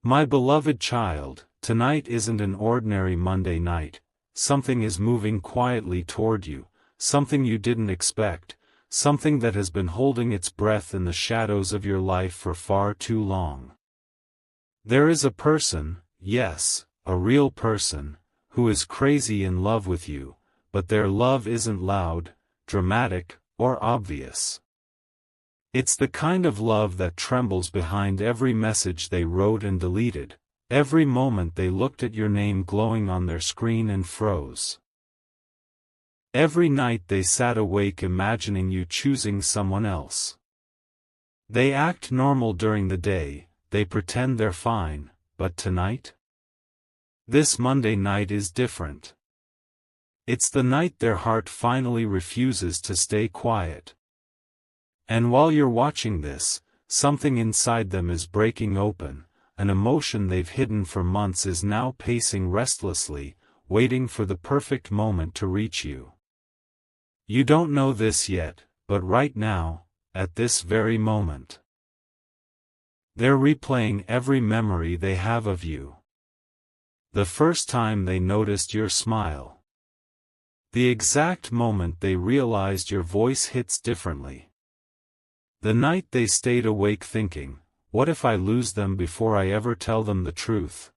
My beloved child, tonight isn't an ordinary Monday night. Something is moving quietly toward you, something you didn't expect, something that has been holding its breath in the shadows of your life for far too long. There is a person, yes, a real person, who is crazy in love with you, but their love isn't loud, dramatic, or obvious. It's the kind of love that trembles behind every message they wrote and deleted, every moment they looked at your name glowing on their screen and froze. Every night they sat awake imagining you choosing someone else. They act normal during the day, they pretend they're fine, but tonight? This Monday night is different. It's the night their heart finally refuses to stay quiet. And while you're watching this, something inside them is breaking open, an emotion they've hidden for months is now pacing restlessly, waiting for the perfect moment to reach you. You don't know this yet, but right now, at this very moment, they're replaying every memory they have of you. The first time they noticed your smile. The exact moment they realized your voice hits differently. The night they stayed awake thinking, what if I lose them before I ever tell them the truth?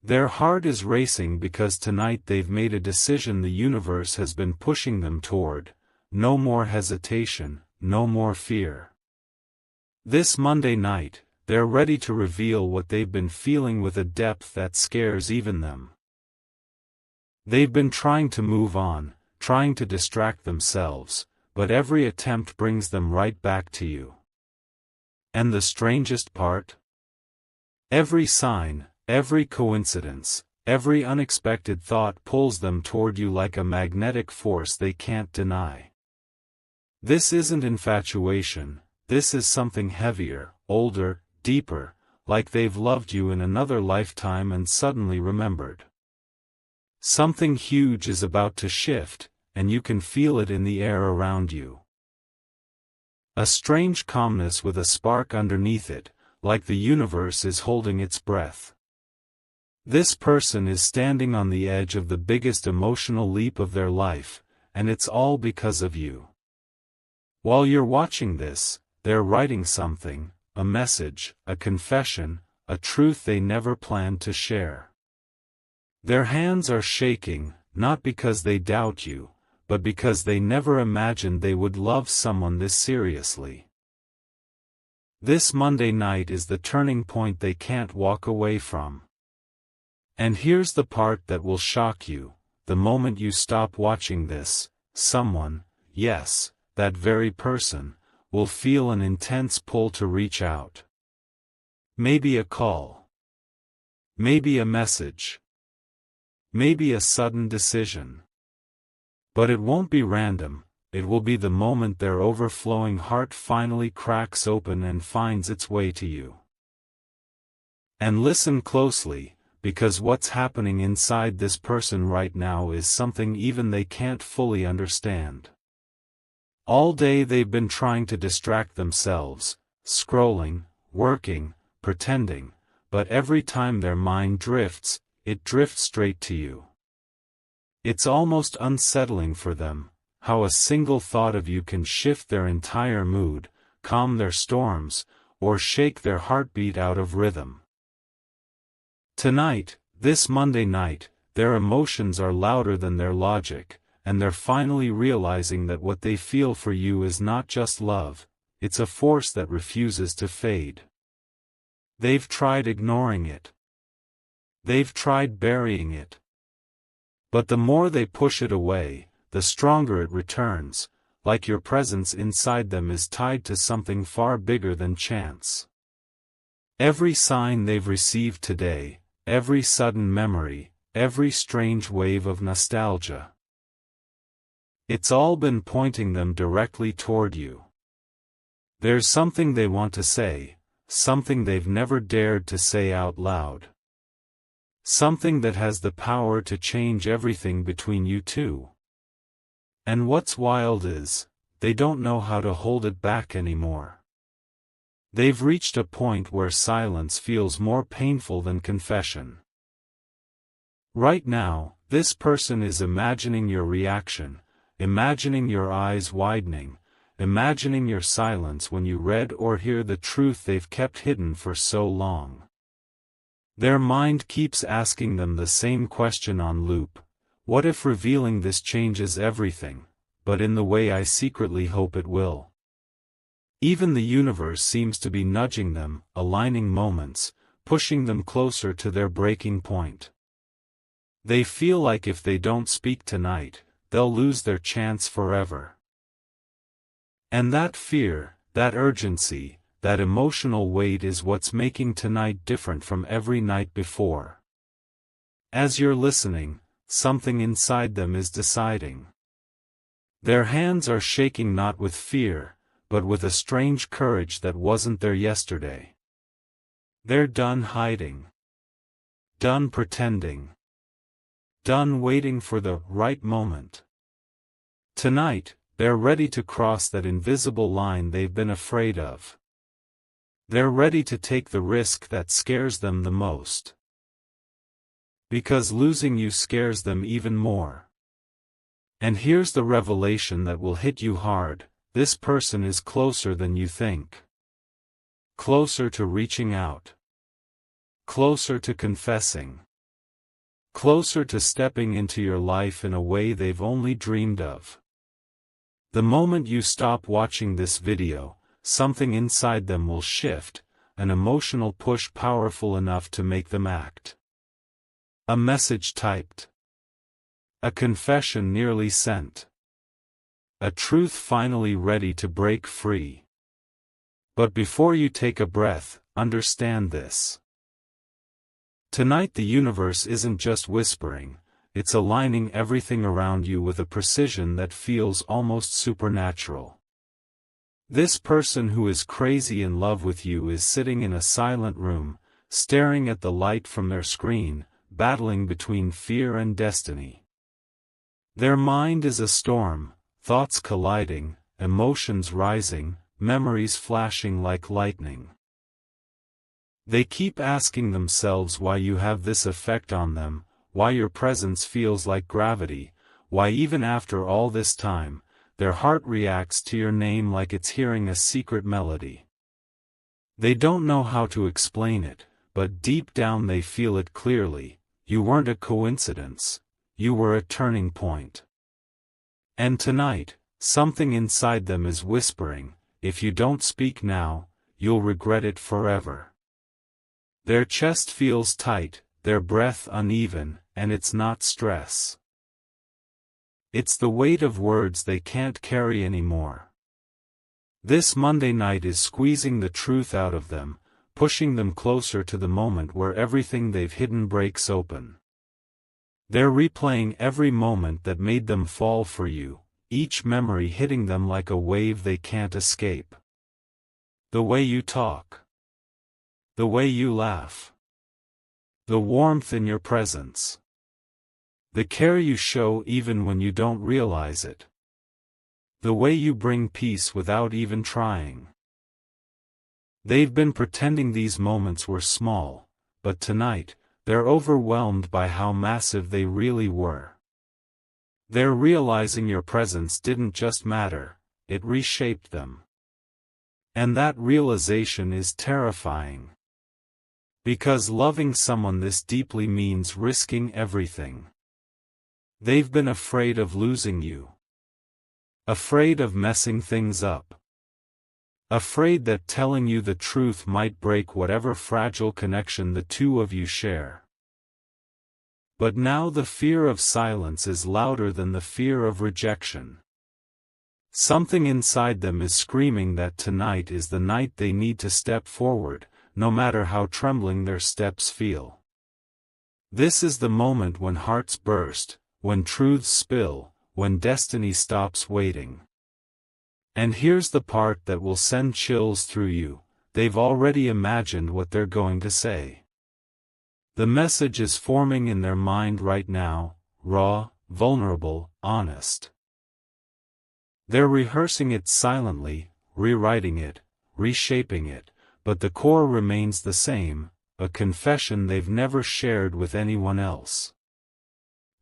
Their heart is racing because tonight they've made a decision the universe has been pushing them toward. No more hesitation, no more fear. This Monday night, they're ready to reveal what they've been feeling with a depth that scares even them. They've been trying to move on, trying to distract themselves, but every attempt brings them right back to you. And the strangest part? Every sign, every coincidence, every unexpected thought pulls them toward you like a magnetic force they can't deny. This isn't infatuation, this is something heavier, older, deeper, like they've loved you in another lifetime and suddenly remembered. Something huge is about to shift, and you can feel it in the air around you. A strange calmness with a spark underneath it, like the universe is holding its breath. This person is standing on the edge of the biggest emotional leap of their life, and it's all because of you. While you're watching this, they're writing something, a message, a confession, a truth they never planned to share. Their hands are shaking, not because they doubt you, but because they never imagined they would love someone this seriously. This Monday night is the turning point they can't walk away from. And here's the part that will shock you: the moment you stop watching this, someone, yes, that very person, will feel an intense pull to reach out. Maybe a call. Maybe a message. Maybe a sudden decision. But it won't be random, it will be the moment their overflowing heart finally cracks open and finds its way to you. And listen closely, because what's happening inside this person right now is something even they can't fully understand. All day they've been trying to distract themselves, scrolling, working, pretending, but every time their mind drifts, it drifts straight to you. It's almost unsettling for them, how a single thought of you can shift their entire mood, calm their storms, or shake their heartbeat out of rhythm. Tonight, this Monday night, their emotions are louder than their logic, and they're finally realizing that what they feel for you is not just love, it's a force that refuses to fade. They've tried ignoring it. They've tried burying it. But the more they push it away, the stronger it returns, like your presence inside them is tied to something far bigger than chance. Every sign they've received today, every sudden memory, every strange wave of nostalgia, it's all been pointing them directly toward you. There's something they want to say, something they've never dared to say out loud. Something that has the power to change everything between you two. And what's wild is, they don't know how to hold it back anymore. They've reached a point where silence feels more painful than confession. Right now, this person is imagining your reaction, imagining your eyes widening, imagining your silence when you read or hear the truth they've kept hidden for so long. Their mind keeps asking them the same question on loop: what if revealing this changes everything, but in the way I secretly hope it will? Even the universe seems to be nudging them, aligning moments, pushing them closer to their breaking point. They feel like if they don't speak tonight, they'll lose their chance forever. And that fear, that urgency, that emotional weight is what's making tonight different from every night before. As you're listening, something inside them is deciding. Their hands are shaking not with fear, but with a strange courage that wasn't there yesterday. They're done hiding. Done pretending. Done waiting for the right moment. Tonight, they're ready to cross that invisible line they've been afraid of. They're ready to take the risk that scares them the most. Because losing you scares them even more. And here's the revelation that will hit you hard: this person is closer than you think. Closer to reaching out. Closer to confessing. Closer to stepping into your life in a way they've only dreamed of. The moment you stop watching this video, something inside them will shift, an emotional push powerful enough to make them act. A message typed. A confession nearly sent. A truth finally ready to break free. But before you take a breath, understand this. Tonight the universe isn't just whispering, it's aligning everything around you with a precision that feels almost supernatural. This person who is crazy in love with you is sitting in a silent room, staring at the light from their screen, battling between fear and destiny. Their mind is a storm, thoughts colliding, emotions rising, memories flashing like lightning. They keep asking themselves why you have this effect on them, why your presence feels like gravity, why even after all this time, their heart reacts to your name like it's hearing a secret melody. They don't know how to explain it, but deep down they feel it clearly: you weren't a coincidence, you were a turning point. And tonight, something inside them is whispering, if you don't speak now, you'll regret it forever. Their chest feels tight, their breath uneven, and it's not stress. It's the weight of words they can't carry anymore. This Monday night is squeezing the truth out of them, pushing them closer to the moment where everything they've hidden breaks open. They're replaying every moment that made them fall for you, each memory hitting them like a wave they can't escape. The way you talk. The way you laugh. The warmth in your presence. The care you show even when you don't realize it. The way you bring peace without even trying. They've been pretending these moments were small, but tonight, they're overwhelmed by how massive they really were. They're realizing your presence didn't just matter, it reshaped them. And that realization is terrifying. Because loving someone this deeply means risking everything. They've been afraid of losing you. Afraid of messing things up. Afraid that telling you the truth might break whatever fragile connection the two of you share. But now the fear of silence is louder than the fear of rejection. Something inside them is screaming that tonight is the night they need to step forward, no matter how trembling their steps feel. This is the moment when hearts burst, when truths spill, when destiny stops waiting. And here's the part that will send chills through you: they've already imagined what they're going to say. The message is forming in their mind right now, raw, vulnerable, honest. They're rehearsing it silently, rewriting it, reshaping it, but the core remains the same, a confession they've never shared with anyone else.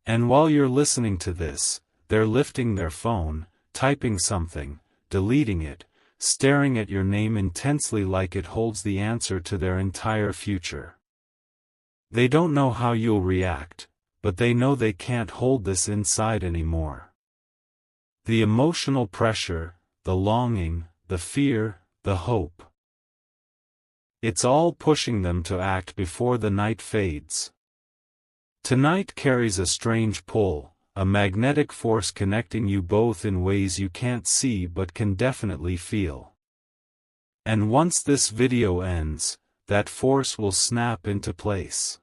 And while you're listening to this, they're lifting their phone, typing something, deleting it, staring at your name intensely like it holds the answer to their entire future. They don't know how you'll react, but they know they can't hold this inside anymore. The emotional pressure, the longing, the fear, the hope. It's all pushing them to act before the night fades. Tonight carries a strange pull, a magnetic force connecting you both in ways you can't see but can definitely feel. And once this video ends, that force will snap into place.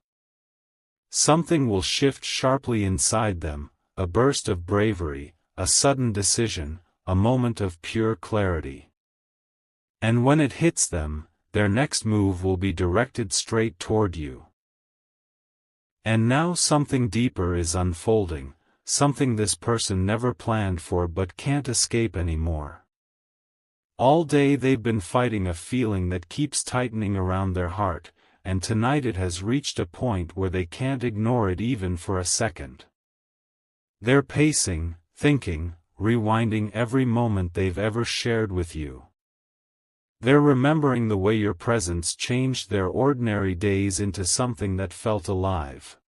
Something will shift sharply inside them, a burst of bravery, a sudden decision, a moment of pure clarity. And when it hits them, their next move will be directed straight toward you. And now something deeper is unfolding, something this person never planned for but can't escape anymore. All day they've been fighting a feeling that keeps tightening around their heart, and tonight it has reached a point where they can't ignore it even for a second. They're pacing, thinking, rewinding every moment they've ever shared with you. They're remembering the way your presence changed their ordinary days into something that felt alive.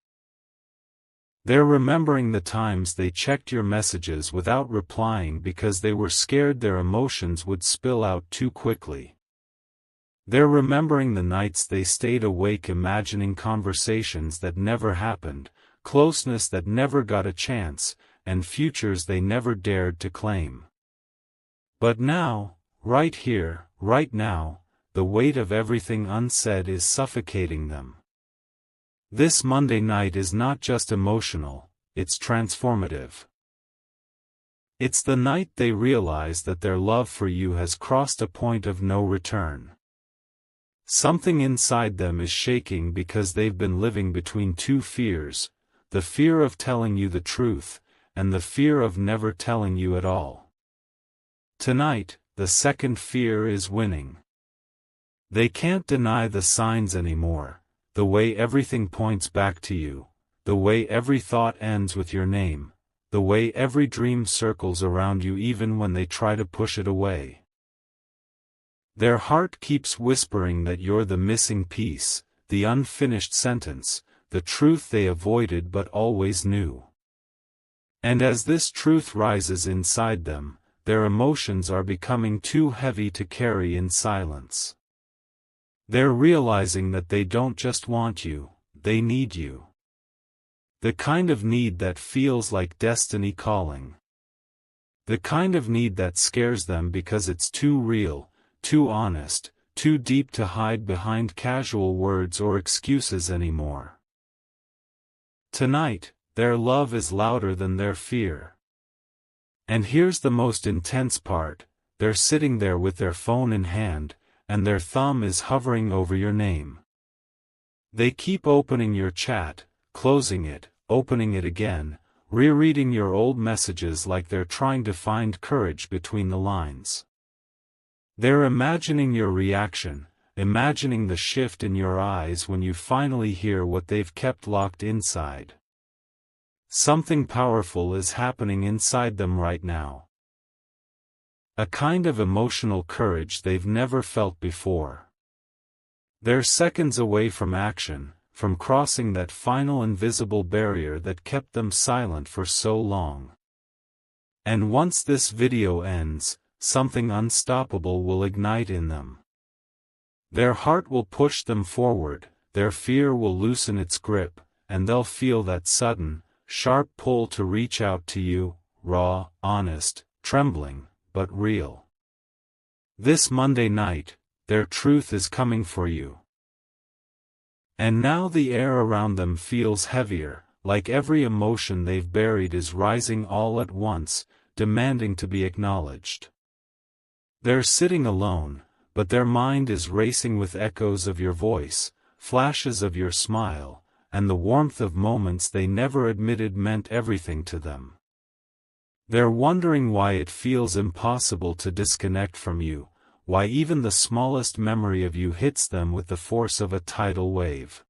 They're remembering the times they checked your messages without replying because they were scared their emotions would spill out too quickly. They're remembering the nights they stayed awake imagining conversations that never happened, closeness that never got a chance, and futures they never dared to claim. But now, right here, right now, the weight of everything unsaid is suffocating them. This Monday night is not just emotional, it's transformative. It's the night they realize that their love for you has crossed a point of no return. Something inside them is shaking because they've been living between two fears, the fear of telling you the truth, and the fear of never telling you at all. Tonight, the second fear is winning. They can't deny the signs anymore, the way everything points back to you, the way every thought ends with your name, the way every dream circles around you even when they try to push it away. Their heart keeps whispering that you're the missing piece, the unfinished sentence, the truth they avoided but always knew. And as this truth rises inside them, their emotions are becoming too heavy to carry in silence. They're realizing that they don't just want you, they need you. The kind of need that feels like destiny calling. The kind of need that scares them because it's too real, too honest, too deep to hide behind casual words or excuses anymore. Tonight, their love is louder than their fear. And here's the most intense part, they're sitting there with their phone in hand, and their thumb is hovering over your name. They keep opening your chat, closing it, opening it again, rereading your old messages like they're trying to find courage between the lines. They're imagining your reaction, imagining the shift in your eyes when you finally hear what they've kept locked inside. Something powerful is happening inside them right now. A kind of emotional courage they've never felt before. They're seconds away from action, from crossing that final invisible barrier that kept them silent for so long. And once this video ends, something unstoppable will ignite in them. Their heart will push them forward, their fear will loosen its grip, and they'll feel that sudden, sharp pull to reach out to you, raw, honest, trembling, but real. This Monday night, their truth is coming for you. And now the air around them feels heavier, like every emotion they've buried is rising all at once, demanding to be acknowledged. They're sitting alone, but their mind is racing with echoes of your voice, flashes of your smile, and the warmth of moments they never admitted meant everything to them. They're wondering why it feels impossible to disconnect from you, why even the smallest memory of you hits them with the force of a tidal wave.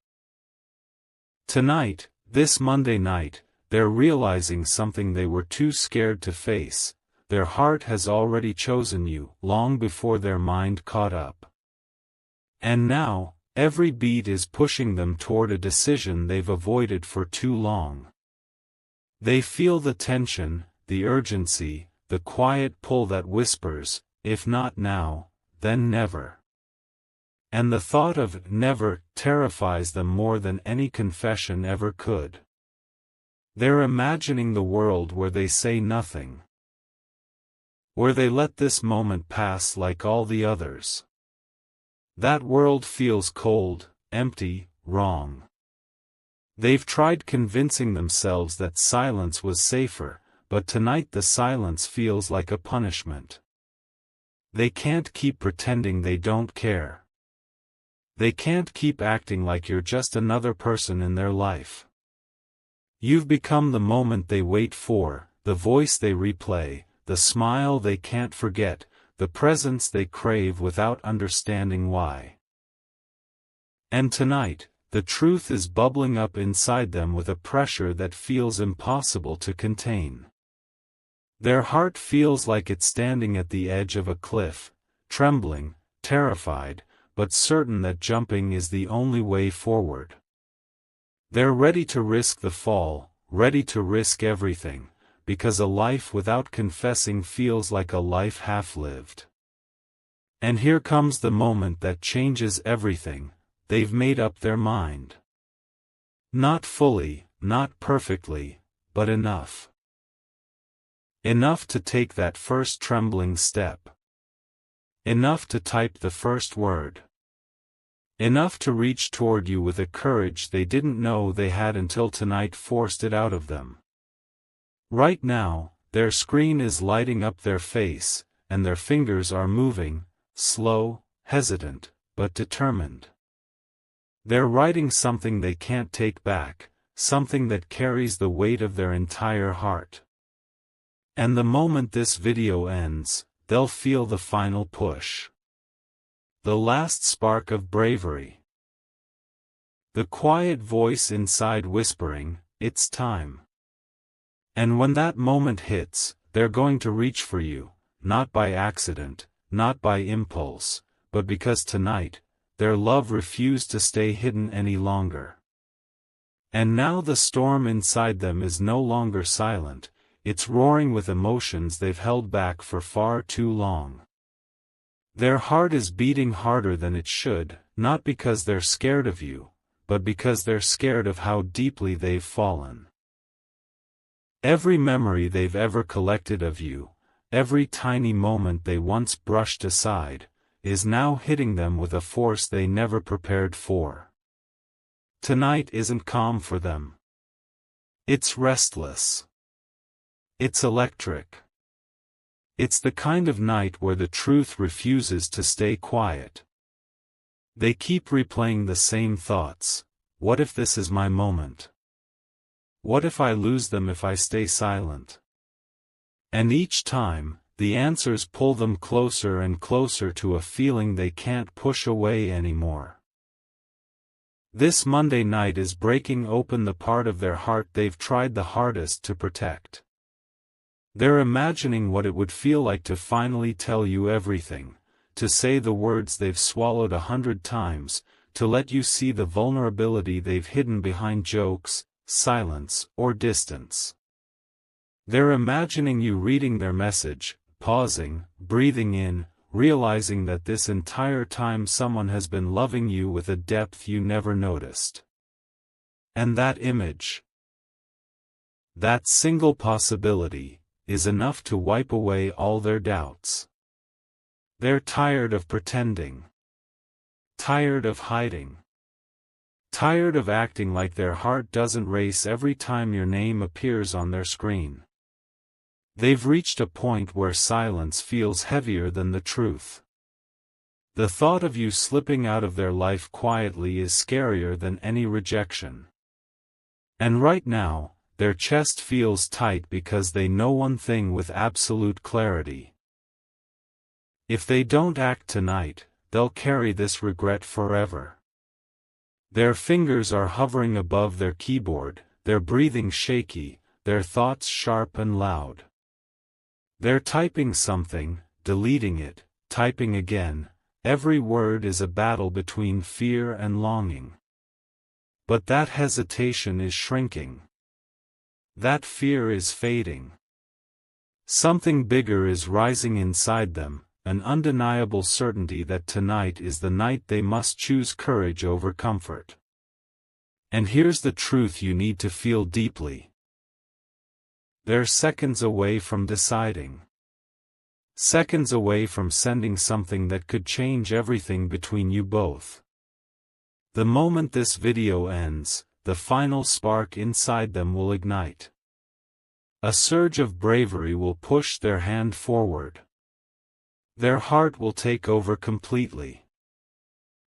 Tonight, this Monday night, they're realizing something they were too scared to face. Their heart has already chosen you, long before their mind caught up. And now, every beat is pushing them toward a decision they've avoided for too long. They feel the tension, the urgency, the quiet pull that whispers, if not now, then never. And the thought of never terrifies them more than any confession ever could. They're imagining the world where they say nothing, where they let this moment pass like all the others. That world feels cold, empty, wrong. They've tried convincing themselves that silence was safer, but tonight the silence feels like a punishment. They can't keep pretending they don't care. They can't keep acting like you're just another person in their life. You've become the moment they wait for, the voice they replay, the smile they can't forget, the presence they crave without understanding why. And tonight, the truth is bubbling up inside them with a pressure that feels impossible to contain. Their heart feels like it's standing at the edge of a cliff, trembling, terrified, but certain that jumping is the only way forward. They're ready to risk the fall, ready to risk everything, because a life without confessing feels like a life half-lived. And here comes the moment that changes everything. They've made up their mind. Not fully, not perfectly, but enough. Enough to take that first trembling step. Enough to type the first word. Enough to reach toward you with a courage they didn't know they had until tonight forced it out of them. Right now, their screen is lighting up their face, and their fingers are moving, slow, hesitant, but determined. They're writing something they can't take back, something that carries the weight of their entire heart. And the moment this video ends, they'll feel the final push. The last spark of bravery. The quiet voice inside whispering, "It's time." And when that moment hits, they're going to reach for you, not by accident, not by impulse, but because tonight, their love refused to stay hidden any longer. And now the storm inside them is no longer silent, it's roaring with emotions they've held back for far too long. Their heart is beating harder than it should, not because they're scared of you, but because they're scared of how deeply they've fallen. Every memory they've ever collected of you, every tiny moment they once brushed aside, is now hitting them with a force they never prepared for. Tonight isn't calm for them. It's restless. It's electric. It's the kind of night where the truth refuses to stay quiet. They keep replaying the same thoughts. What if this is my moment? What if I lose them if I stay silent? And each time, the answers pull them closer and closer to a feeling they can't push away anymore. This Monday night is breaking open the part of their heart they've tried the hardest to protect. They're imagining what it would feel like to finally tell you everything, to say the words they've swallowed 100 times, to let you see the vulnerability they've hidden behind jokes, silence, or distance. They're imagining you reading their message, pausing, breathing in, realizing that this entire time someone has been loving you with a depth you never noticed. And that image, that single possibility, is enough to wipe away all their doubts. They're tired of pretending. Tired of hiding. Tired of acting like their heart doesn't race every time your name appears on their screen. They've reached a point where silence feels heavier than the truth. The thought of you slipping out of their life quietly is scarier than any rejection. And right now, their chest feels tight because they know one thing with absolute clarity. If they don't act tonight, they'll carry this regret forever. Their fingers are hovering above their keyboard, their breathing shaky, their thoughts sharp and loud. They're typing something, deleting it, typing again. Every word is a battle between fear and longing. But that hesitation is shrinking. That fear is fading. Something bigger is rising inside them, an undeniable certainty that tonight is the night they must choose courage over comfort. And here's the truth you need to feel deeply. They're seconds away from deciding. Seconds away from sending something that could change everything between you both. The moment this video ends, the final spark inside them will ignite. A surge of bravery will push their hand forward. Their heart will take over completely.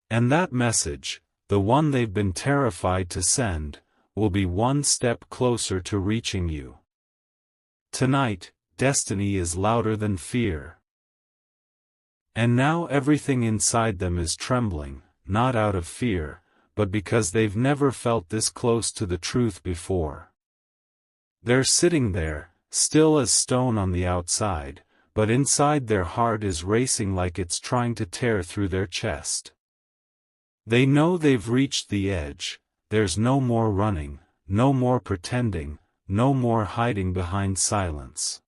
And that message, the one they've been terrified to send, will be one step closer to reaching you. Tonight, destiny is louder than fear. And now everything inside them is trembling, not out of fear, but because they've never felt this close to the truth before. They're sitting there, still as stone on the outside, but inside their heart is racing like it's trying to tear through their chest. They know they've reached the edge. There's no more running, no more pretending, no more hiding behind silence.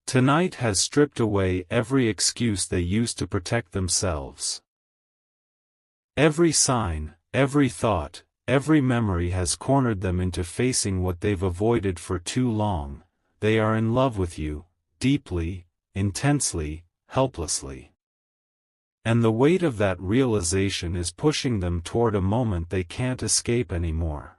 Tonight has stripped away every excuse they used to protect themselves. Every sign, every thought, every memory has cornered them into facing what they've avoided for too long. They are in love with you, deeply, intensely, helplessly. And the weight of that realization is pushing them toward a moment they can't escape anymore.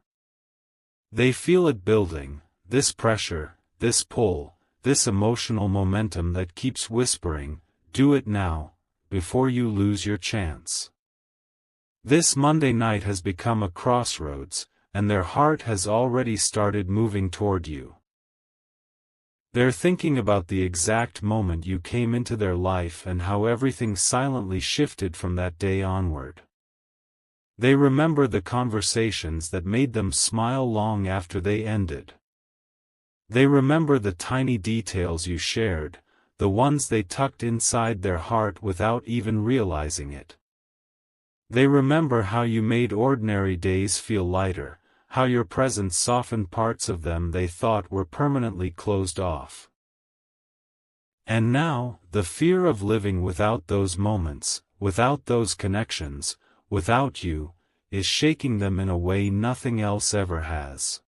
They feel it building, this pressure, this pull, this emotional momentum that keeps whispering, "Do it now, before you lose your chance." This Monday night has become a crossroads, and their heart has already started moving toward you. They're thinking about the exact moment you came into their life and how everything silently shifted from that day onward. They remember the conversations that made them smile long after they ended. They remember the tiny details you shared, the ones they tucked inside their heart without even realizing it. They remember how you made ordinary days feel lighter, how your presence softened parts of them they thought were permanently closed off. And now, the fear of living without those moments, without those connections, without you, is shaking them in a way nothing else ever has.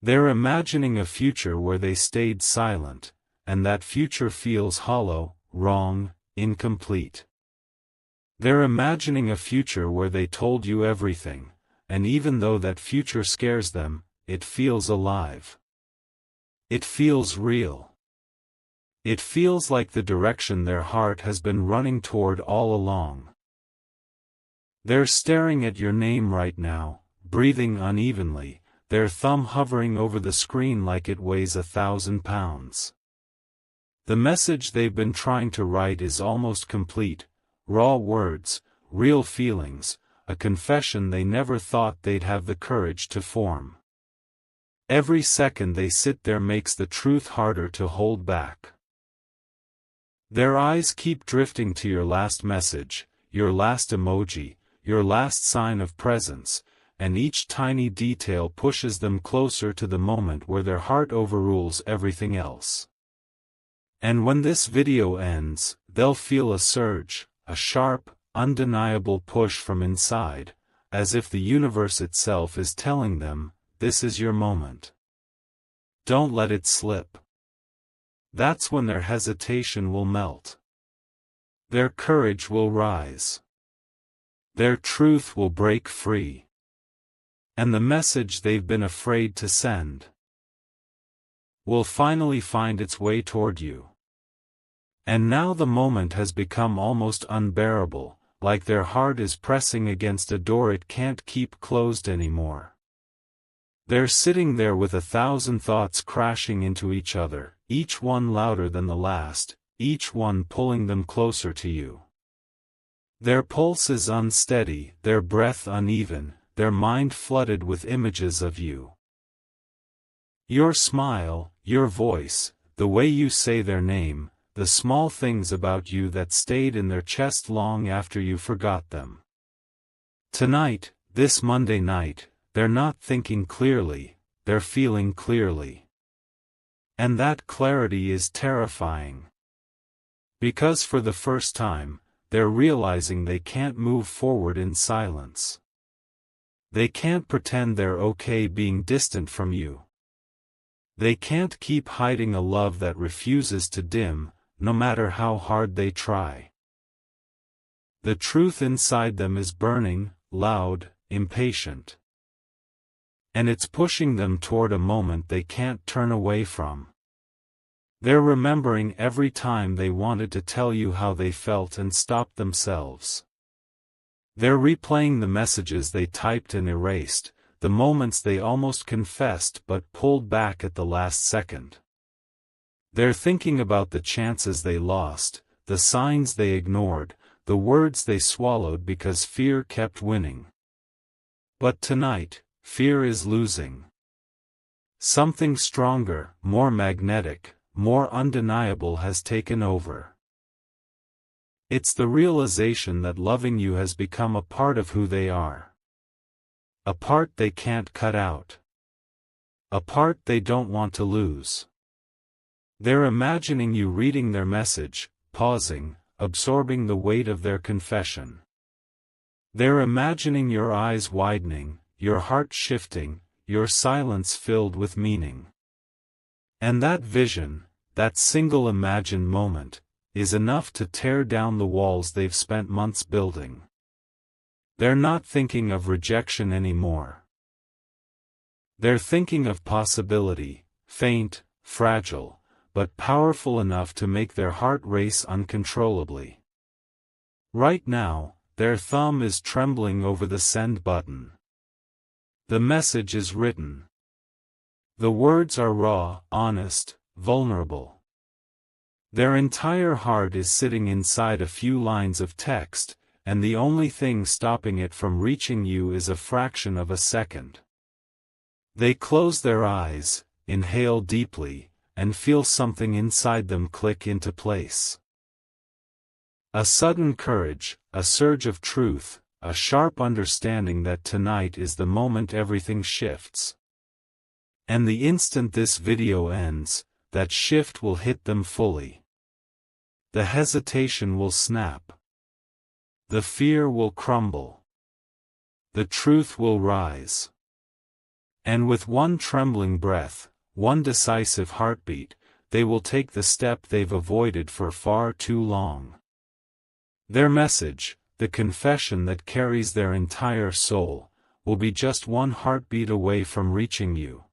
They're imagining a future where they stayed silent, and that future feels hollow, wrong, incomplete. They're imagining a future where they told you everything, and even though that future scares them, it feels alive. It feels real. It feels like the direction their heart has been running toward all along. They're staring at your name right now, breathing unevenly, their thumb hovering over the screen like it weighs 1,000 pounds. The message they've been trying to write is almost complete, raw words, real feelings, a confession they never thought they'd have the courage to form. Every second they sit there makes the truth harder to hold back. Their eyes keep drifting to your last message, your last emoji, your last sign of presence, and each tiny detail pushes them closer to the moment where their heart overrules everything else. And when this video ends, they'll feel a surge, a sharp, undeniable push from inside, as if the universe itself is telling them, this is your moment. Don't let it slip. That's when their hesitation will melt. Their courage will rise. Their truth will break free. And the message they've been afraid to send will finally find its way toward you. And now the moment has become almost unbearable, like their heart is pressing against a door it can't keep closed anymore. They're sitting there with 1,000 thoughts crashing into each other, each one louder than the last, each one pulling them closer to you. Their pulse is unsteady, their breath uneven, their mind flooded with images of you. Your smile, your voice, the way you say their name, the small things about you that stayed in their chest long after you forgot them. Tonight, this Monday night, they're not thinking clearly, they're feeling clearly. And that clarity is terrifying. Because for the first time, they're realizing they can't move forward in silence. They can't pretend they're okay being distant from you. They can't keep hiding a love that refuses to dim, no matter how hard they try. The truth inside them is burning, loud, impatient. And it's pushing them toward a moment they can't turn away from. They're remembering every time they wanted to tell you how they felt and stopped themselves. They're replaying the messages they typed and erased, the moments they almost confessed but pulled back at the last second. They're thinking about the chances they lost, the signs they ignored, the words they swallowed because fear kept winning. But tonight, fear is losing. Something stronger, more magnetic, more undeniable has taken over. It's the realization that loving you has become a part of who they are. A part they can't cut out. A part they don't want to lose. They're imagining you reading their message, pausing, absorbing the weight of their confession. They're imagining your eyes widening, your heart shifting, your silence filled with meaning. And that vision, that single imagined moment, is enough to tear down the walls they've spent months building. They're not thinking of rejection anymore. They're thinking of possibility, faint, fragile, but powerful enough to make their heart race uncontrollably. Right now, their thumb is trembling over the send button. The message is written. The words are raw, honest, vulnerable. Their entire heart is sitting inside a few lines of text, and the only thing stopping it from reaching you is a fraction of a second. They close their eyes, inhale deeply, and feel something inside them click into place. A sudden courage, a surge of truth, a sharp understanding that tonight is the moment everything shifts. And the instant this video ends, that shift will hit them fully. The hesitation will snap. The fear will crumble. The truth will rise. And with one trembling breath, one decisive heartbeat, they will take the step they've avoided for far too long. Their message, the confession that carries their entire soul, will be just one heartbeat away from reaching you.